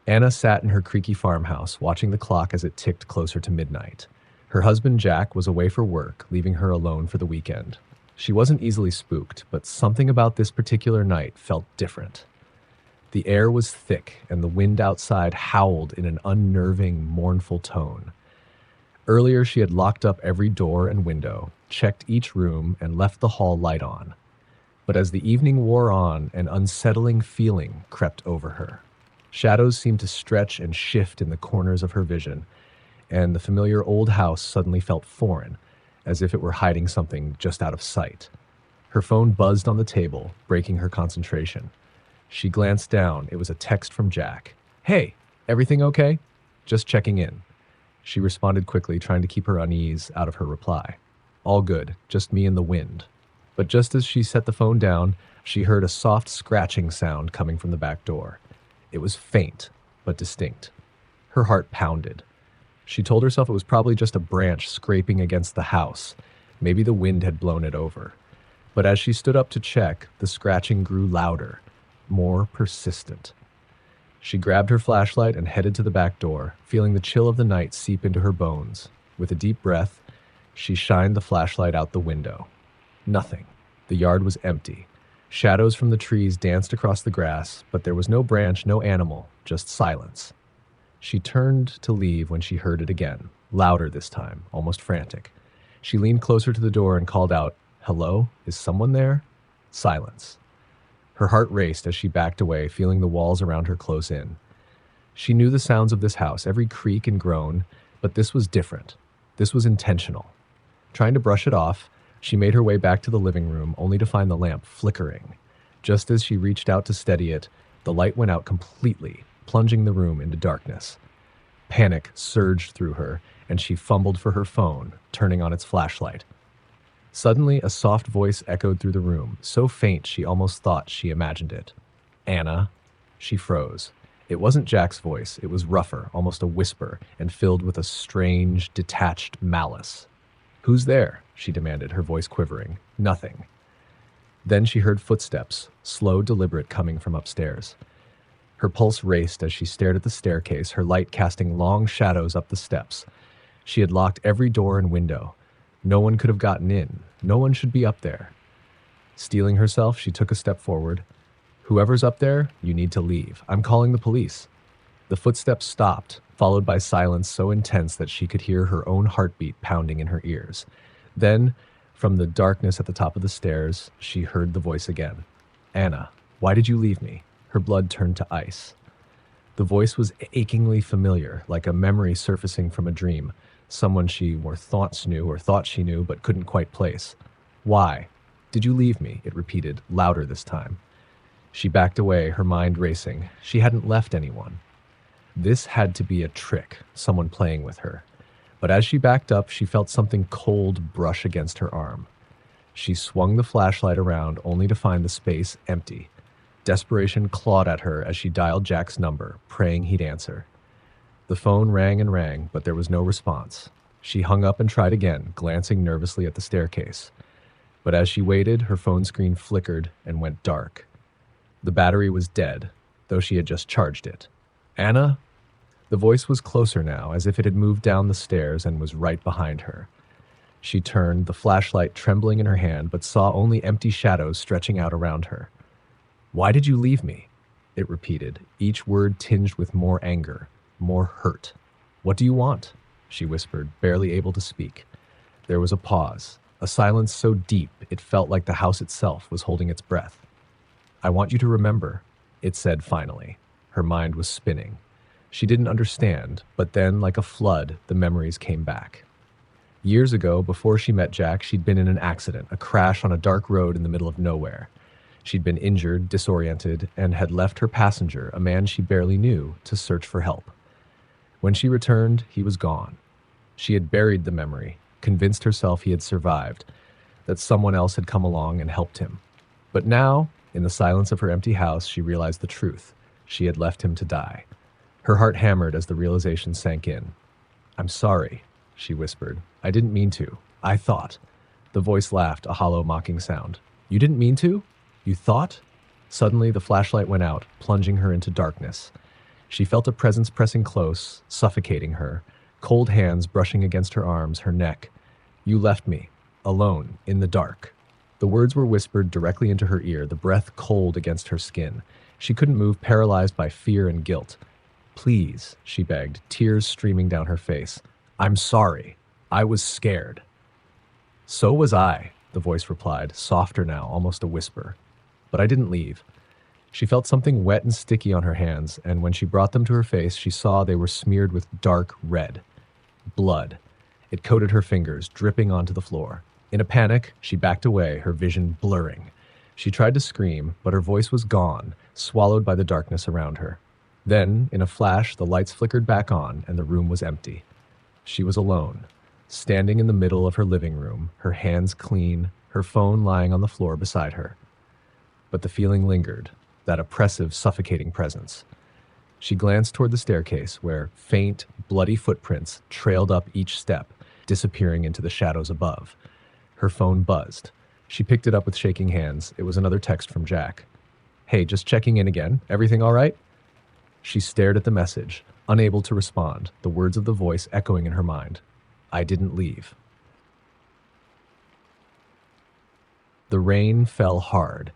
Anna sat in her creaky farmhouse, watching the clock as it ticked closer to midnight. Her husband Jack was away for work, leaving her alone for the weekend. She wasn't easily spooked, but something about this particular night felt different. The air was thick, and the wind outside howled in an unnerving, mournful tone. Earlier, she had locked up every door and window, checked each room, and left the hall light on. But as the evening wore on, an unsettling feeling crept over her. Shadows seemed to stretch and shift in the corners of her vision, and the familiar old house suddenly felt foreign, as if it were hiding something just out of sight. Her phone buzzed on the table, breaking her concentration. She glanced down. It was a text from Jack. "Hey, everything okay? Just checking in." She responded quickly, trying to keep her unease out of her reply. "All good, just me and the wind." But just as she set the phone down, she heard a soft scratching sound coming from the back door. It was faint, but distinct. Her heart pounded. She told herself it was probably just a branch scraping against the house. Maybe the wind had blown it over. But as she stood up to check, the scratching grew louder, more persistent. She grabbed her flashlight and headed to the back door, feeling the chill of the night seep into her bones. With a deep breath, she shined the flashlight out the window. Nothing. The yard was empty. Shadows from the trees danced across the grass, but there was no branch, no animal, just silence. She turned to leave when she heard it again, louder this time, almost frantic. She leaned closer to the door and called out, "Hello? Is someone there?" Silence. Her heart raced as she backed away, feeling the walls around her close in. She knew the sounds of this house, every creak and groan, but this was different. This was intentional. Trying to brush it off, she made her way back to the living room, only to find the lamp flickering. Just as she reached out to steady it, the light went out completely, plunging the room into darkness. Panic surged through her, and she fumbled for her phone, turning on its flashlight. Suddenly, a soft voice echoed through the room, so faint she almost thought she imagined it. "Anna." She froze. It wasn't Jack's voice. It was rougher, almost a whisper, and filled with a strange, detached malice. "Who's there?" she demanded, her voice quivering. "Nothing." Then she heard footsteps, slow, deliberate, coming from upstairs. Her pulse raced as she stared at the staircase, her light casting long shadows up the steps. She had locked every door and window. No one could have gotten in. No one should be up there. Steeling herself, she took a step forward. "Whoever's up there, you need to leave. I'm calling the police." The footsteps stopped, followed by silence so intense that she could hear her own heartbeat pounding in her ears. Then, from the darkness at the top of the stairs, she heard the voice again. "Anna, why did you leave me?" Her blood turned to ice. The voice was achingly familiar, like a memory surfacing from a dream, someone she thought she knew but couldn't quite place. "Why did you leave me?" it repeated, louder this time. She backed away, her mind racing. She hadn't left anyone. This had to be a trick, someone playing with her. But as she backed up, she felt something cold brush against her arm. She swung the flashlight around, only to find the space empty. Desperation clawed at her as she dialed Jack's number, praying he'd answer. The phone rang and rang, but there was no response. She hung up and tried again, glancing nervously at the staircase. But as she waited, her phone screen flickered and went dark. The battery was dead, though she had just charged it. "Anna?" The voice was closer now, as if it had moved down the stairs and was right behind her. She turned, the flashlight trembling in her hand, but saw only empty shadows stretching out around her. "Why did you leave me?" it repeated, each word tinged with more anger, more hurt. "What do you want?" she whispered, barely able to speak. There was a pause, a silence so deep it felt like the house itself was holding its breath. "I want you to remember," it said finally. Her mind was spinning. She didn't understand, but then, like a flood, the memories came back. Years ago, before she met Jack, she'd been in an accident, a crash on a dark road in the middle of nowhere. She'd been injured, disoriented, and had left her passenger, a man she barely knew, to search for help. When she returned, he was gone. She had buried the memory, convinced herself he had survived, that someone else had come along and helped him. But now, in the silence of her empty house, she realized the truth. She had left him to die. Her heart hammered as the realization sank in. "I'm sorry," she whispered. "I didn't mean to. I thought." The voice laughed, a hollow, mocking sound. "You didn't mean to? You thought?" Suddenly, the flashlight went out, plunging her into darkness. She felt a presence pressing close, suffocating her, cold hands brushing against her arms, her neck. "You left me, alone, in the dark." The words were whispered directly into her ear, the breath cold against her skin. She couldn't move, paralyzed by fear and guilt. "Please," she begged, tears streaming down her face. "I'm sorry. I was scared." "So was I," the voice replied, softer now, almost a whisper. "But I didn't leave." She felt something wet and sticky on her hands, and when she brought them to her face, she saw they were smeared with dark red. Blood. It coated her fingers, dripping onto the floor. In a panic, she backed away, her vision blurring. She tried to scream, but her voice was gone, swallowed by the darkness around her. Then, in a flash, the lights flickered back on, and the room was empty. She was alone, standing in the middle of her living room, her hands clean, her phone lying on the floor beside her. But the feeling lingered, that oppressive, suffocating presence. She glanced toward the staircase, where faint, bloody footprints trailed up each step, disappearing into the shadows above. Her phone buzzed. She picked it up with shaking hands. It was another text from Jack. "Hey, just checking in again. Everything all right?" She stared at the message, unable to respond, the words of the voice echoing in her mind. "I didn't leave." The rain fell hard,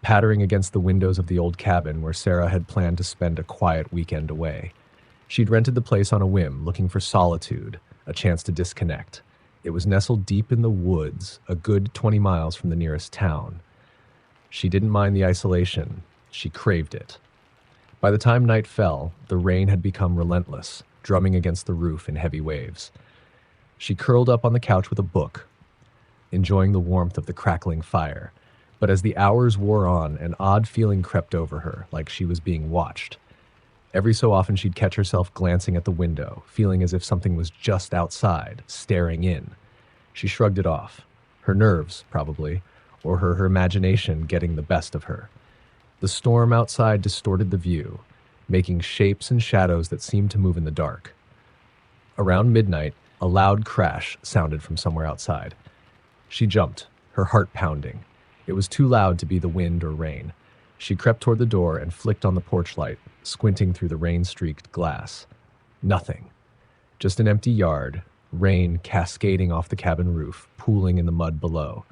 pattering against the windows of the old cabin where Sarah had planned to spend a quiet weekend away. She'd rented the place on a whim, looking for solitude, a chance to disconnect. It was nestled deep in the woods, a good 20 miles from the nearest town. She didn't mind the isolation. She craved it. By the time night fell, the rain had become relentless, drumming against the roof in heavy waves. She curled up on the couch with a book, enjoying the warmth of the crackling fire. But as the hours wore on, an odd feeling crept over her, like she was being watched. Every so often she'd catch herself glancing at the window, feeling as if something was just outside, staring in. She shrugged it off. Her nerves, probably, or her imagination getting the best of her. The storm outside distorted the view, making shapes and shadows that seemed to move in the dark. Around midnight, a loud crash sounded from somewhere outside. She jumped, her heart pounding. It was too loud to be the wind or rain. She crept toward the door and flicked on the porch light, squinting through the rain-streaked glass. Nothing. Just an empty yard, rain cascading off the cabin roof, pooling in the mud below.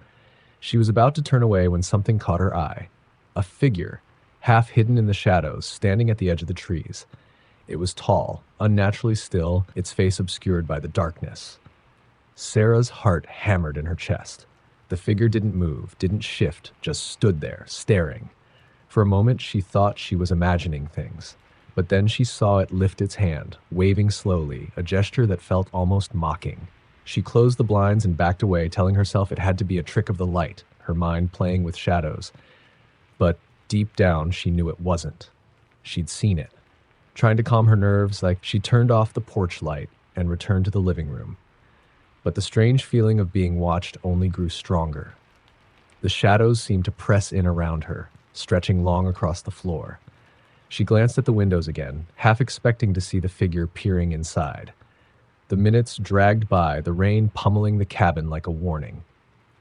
She was about to turn away when something caught her eye. A figure, half hidden in the shadows, standing at the edge of the trees. It was tall, unnaturally still, its face obscured by the darkness. Sarah's heart hammered in her chest. The figure didn't move, didn't shift, just stood there, staring. For a moment, she thought she was imagining things. But then she saw it lift its hand, waving slowly, a gesture that felt almost mocking. She closed the blinds and backed away, telling herself it had to be a trick of the light, her mind playing with shadows. But deep down, she knew it wasn't. She'd seen it. Trying to calm her nerves, she turned off the porch light and returned to the living room. But the strange feeling of being watched only grew stronger. The shadows seemed to press in around her, stretching long across the floor. She glanced at the windows again, half expecting to see the figure peering inside. The minutes dragged by, the rain pummeling the cabin like a warning.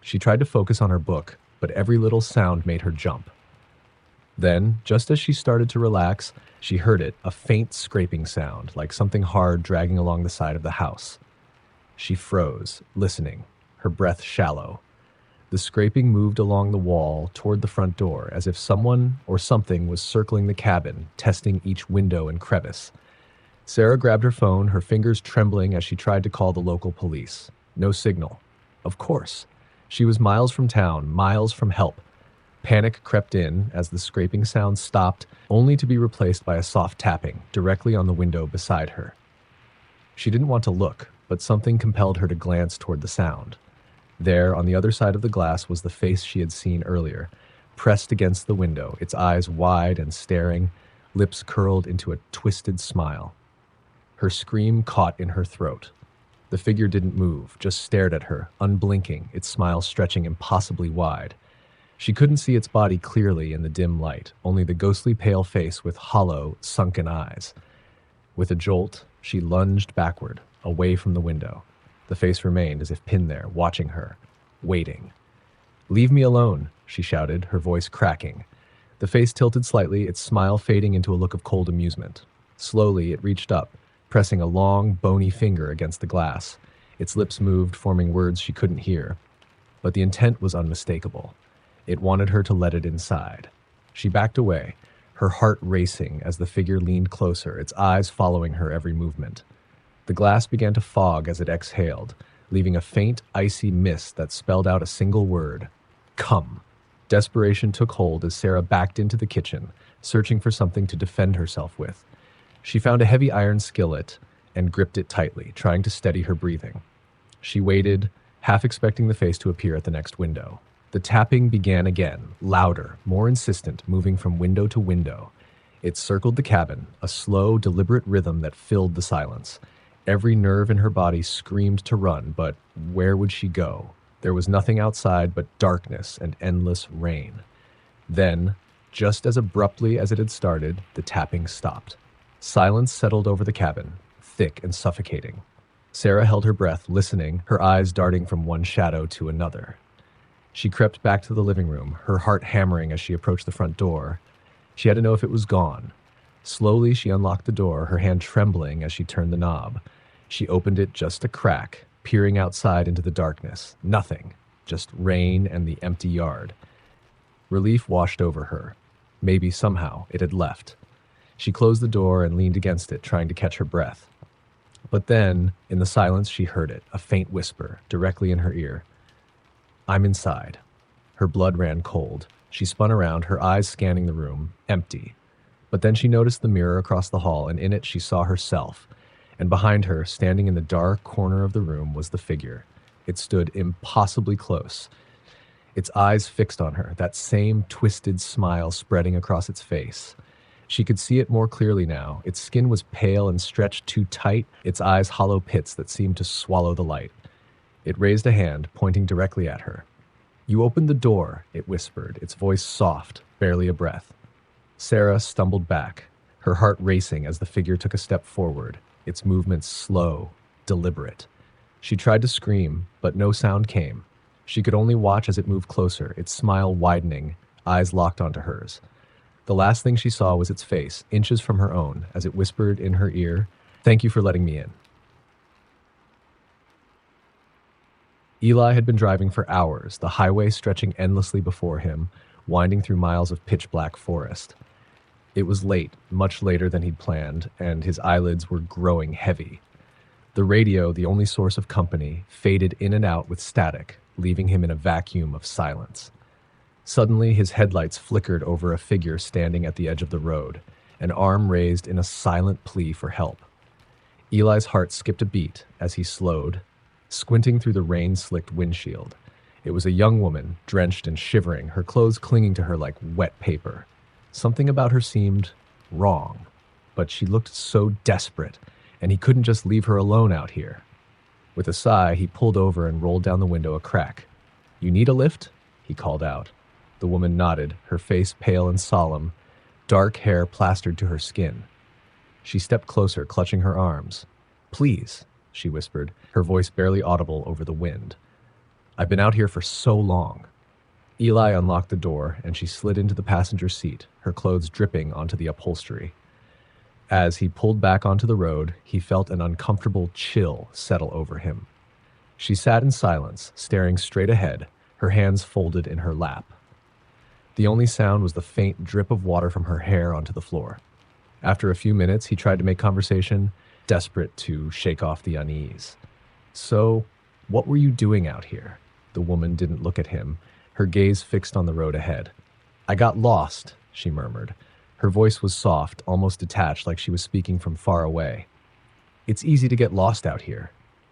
She tried to focus on her book, but every little sound made her jump. Then, just as she started to relax, she heard it, a faint scraping sound, like something hard dragging along the side of the house. She froze, listening, her breath shallow. The scraping moved along the wall toward the front door, as if someone or something was circling the cabin, testing each window and crevice. Sarah grabbed her phone, her fingers trembling as she tried to call the local police. No signal. Of course. She was miles from town, miles from help. Panic crept in as the scraping sound stopped, only to be replaced by a soft tapping directly on the window beside her. She didn't want to look, but something compelled her to glance toward the sound. There, on the other side of the glass, was the face she had seen earlier, pressed against the window, its eyes wide and staring, lips curled into a twisted smile. Her scream caught in her throat. The figure didn't move, just stared at her, unblinking, its smile stretching impossibly wide. She couldn't see its body clearly in the dim light, only the ghostly pale face with hollow, sunken eyes. With a jolt, she lunged backward, away from the window. The face remained as if pinned there, watching her, waiting. "Leave me alone," she shouted, her voice cracking. The face tilted slightly, its smile fading into a look of cold amusement. Slowly, it reached up, pressing a long, bony finger against the glass. Its lips moved, forming words she couldn't hear. But the intent was unmistakable. It wanted her to let it inside. She backed away, her heart racing as the figure leaned closer, its eyes following her every movement. The glass began to fog as it exhaled, leaving a faint, icy mist that spelled out a single word: come. Desperation took hold as Sarah backed into the kitchen, searching for something to defend herself with. She found a heavy iron skillet and gripped it tightly, trying to steady her breathing. She waited, half expecting the face to appear at the next window. The tapping began again, louder, more insistent, moving from window to window. It circled the cabin, a slow, deliberate rhythm that filled the silence. Every nerve in her body screamed to run, but where would she go? There was nothing outside but darkness and endless rain. Then, just as abruptly as it had started, the tapping stopped. Silence settled over the cabin, thick and suffocating. Sarah held her breath, listening, her eyes darting from one shadow to another. She crept back to the living room, her heart hammering as she approached the front door. She had to know if it was gone. Slowly, she unlocked the door, her hand trembling as she turned the knob. She opened it just a crack, peering outside into the darkness. Nothing, just rain and the empty yard. Relief washed over her. Maybe somehow it had left. She closed the door and leaned against it, trying to catch her breath. But then, in the silence, she heard it, a faint whisper, directly in her ear. I'm inside. Her blood ran cold. She spun around, her eyes scanning the room, empty. But then she noticed the mirror across the hall, and in it she saw herself. And behind her, standing in the dark corner of the room, was the figure. It stood impossibly close, its eyes fixed on her, that same twisted smile spreading across its face. She could see it more clearly now. Its skin was pale and stretched too tight, its eyes hollow pits that seemed to swallow the light. It raised a hand, pointing directly at her. You opened the door, it whispered, its voice soft, barely a breath. Sarah stumbled back, her heart racing as the figure took a step forward, its movements slow, deliberate. She tried to scream, but no sound came. She could only watch as it moved closer, its smile widening, eyes locked onto hers. The last thing she saw was its face, inches from her own, as it whispered in her ear, "Thank you for letting me in." Eli had been driving for hours, the highway stretching endlessly before him, winding through miles of pitch-black forest. It was late, much later than he'd planned, and his eyelids were growing heavy. The radio, the only source of company, faded in and out with static, leaving him in a vacuum of silence. Suddenly, his headlights flickered over a figure standing at the edge of the road, an arm raised in a silent plea for help. Eli's heart skipped a beat as he slowed, squinting through the rain-slicked windshield. It was a young woman, drenched and shivering, her clothes clinging to her like wet paper. Something about her seemed wrong, but she looked so desperate, and he couldn't just leave her alone out here. With a sigh, he pulled over and rolled down the window a crack. "You need a lift?" he called out. The woman nodded, her face pale and solemn, dark hair plastered to her skin. She stepped closer, clutching her arms. "Please," she whispered, her voice barely audible over the wind. "I've been out here for so long." Eli unlocked the door, and she slid into the passenger seat, her clothes dripping onto the upholstery. As he pulled back onto the road, he felt an uncomfortable chill settle over him. She sat in silence, staring straight ahead, her hands folded in her lap. The only sound was the faint drip of water from her hair onto the floor. After a few minutes, he tried to make conversation, desperate to shake off the unease. "So, what were you doing out here?" The woman didn't look at him, her gaze fixed on the road ahead. "I got lost," she murmured. Her voice was soft, almost detached, like she was speaking from far away. "It's easy to get lost out here."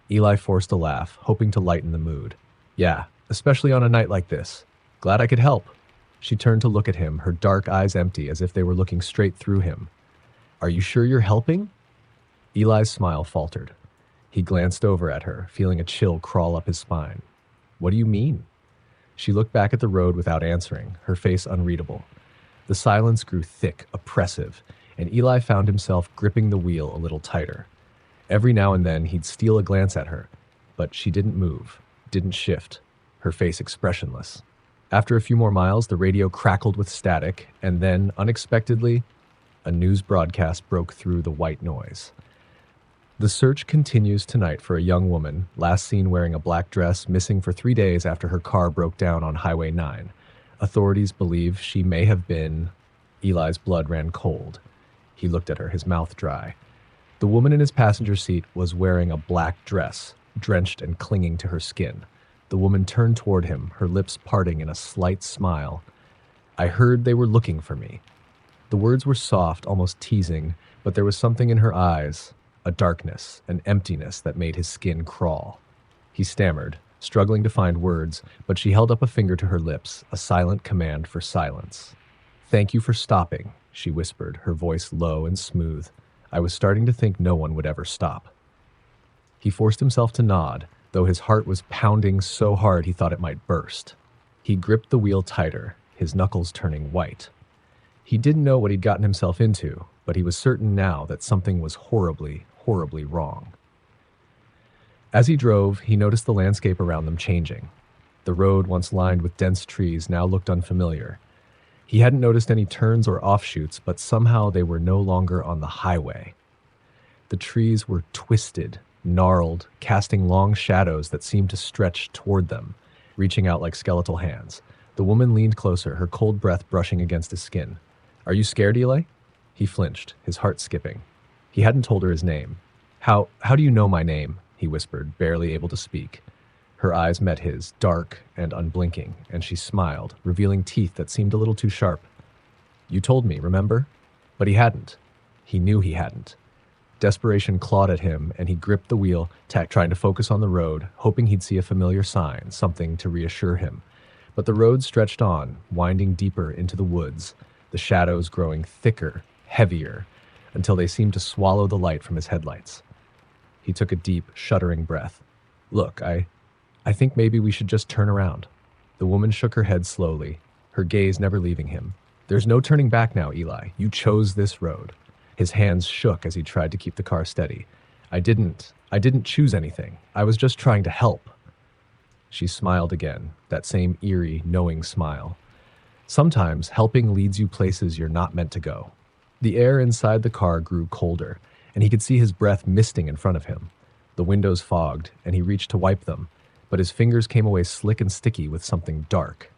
Eli forced a laugh, hoping to lighten the mood. "Yeah, especially on a night like this. Glad I could help." She turned to look at him, her dark eyes empty, as if they were looking straight through him. "Are you sure you're helping?" Eli's smile faltered. He glanced over at her, feeling a chill crawl up his spine. "What do you mean?" She looked back at the road without answering, her face unreadable. The silence grew thick, oppressive, and Eli found himself gripping the wheel a little tighter. Every now and then he'd steal a glance at her, but she didn't move, didn't shift, her face expressionless. After a few more miles, the radio crackled with static, and then, unexpectedly, A news broadcast broke through the white noise. The search continues tonight for a young woman, last seen wearing a black dress, missing for 3 days after her car broke down on Highway 9. Authorities believe she may have been... Eli's blood ran cold. He looked at her, his mouth dry. The woman in his passenger seat was wearing a black dress, drenched and clinging to her skin. The woman turned toward him, her lips parting in a slight smile. "I heard they were looking for me." The words were soft, almost teasing, but there was something in her eyes, a darkness, an emptiness that made his skin crawl. He stammered, struggling to find words, but she held up a finger to her lips, a silent command for silence. "Thank you for stopping," she whispered, her voice low and smooth. "I was starting to think no one would ever stop." He forced himself to nod, though his heart was pounding so hard he thought it might burst. He gripped the wheel tighter, his knuckles turning white. He didn't know what he'd gotten himself into, but he was certain now that something was horribly, horribly wrong. As he drove, he noticed the landscape around them changing. The road, once lined with dense trees, now looked unfamiliar. He hadn't noticed any turns or offshoots, but somehow they were no longer on the highway. The trees were twisted, gnarled, casting long shadows that seemed to stretch toward them, reaching out like skeletal hands. The woman leaned closer, her cold breath brushing against his skin. "Are you scared, Eli?" He flinched, his heart skipping. He hadn't told her his name. How do you know my name?" he whispered, barely able to speak. Her eyes met his, dark and unblinking, and she smiled, revealing teeth that seemed a little too sharp. "You told me, remember?" But he hadn't. He knew he hadn't. Desperation clawed at him, and he gripped the wheel, trying to focus on the road, hoping he'd see a familiar sign, something to reassure him. But the road stretched on, winding deeper into the woods, the shadows growing thicker, heavier, until they seemed to swallow the light from his headlights. He took a deep, shuddering breath. "Look, I think maybe we should just turn around." The woman shook her head slowly, her gaze never leaving him. "There's no turning back now, Eli. You chose this road." His hands shook as he tried to keep the car steady. I didn't choose anything. I was just trying to help." She smiled again, that same eerie, knowing smile. Sometimes helping leads you places you're not meant to go. The air inside the car grew colder, and he could see his breath misting in front of him. The windows fogged, and he reached to wipe them, but his fingers came away slick and sticky with something dark.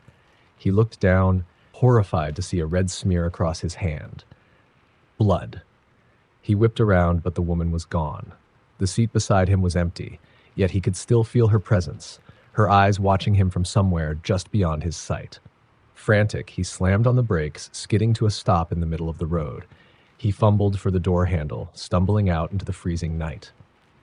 He looked down, horrified to see a red smear across his hand. Blood. He whipped around, but the woman was gone. The seat beside him was empty, yet he could still feel her presence, her eyes watching him from somewhere just beyond his sight. Frantic, he slammed on the brakes, skidding to a stop in the middle of the road. He fumbled for the door handle, stumbling out into the freezing night.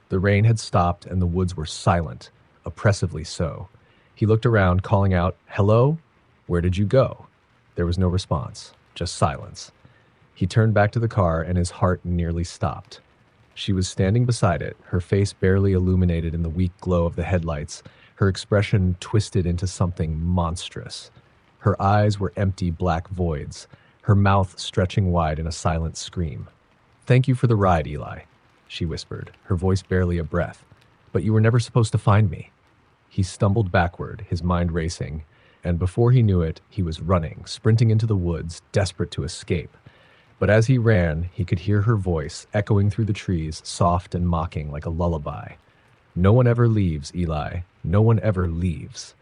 The rain had stopped and the woods were silent, oppressively so. He looked around, calling out, "Hello? Where did you go?" There was no response, just silence. He turned back to the car and his heart nearly stopped. She was standing beside it, her face barely illuminated in the weak glow of the headlights, her expression twisted into something monstrous. Her eyes were empty black voids, her mouth stretching wide in a silent scream. "Thank you for the ride, Eli," she whispered, her voice barely a breath. "But you were never supposed to find me." He stumbled backward, his mind racing, and before he knew it, he was running, sprinting into the woods, desperate to escape. But as he ran, he could hear her voice echoing through the trees, soft and mocking like a lullaby. "No one ever leaves, Eli. No one ever leaves."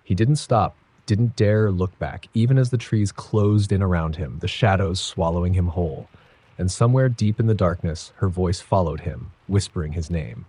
He didn't stop, didn't dare look back, even as the trees closed in around him, the shadows swallowing him whole. And somewhere deep in the darkness, her voice followed him, whispering his name.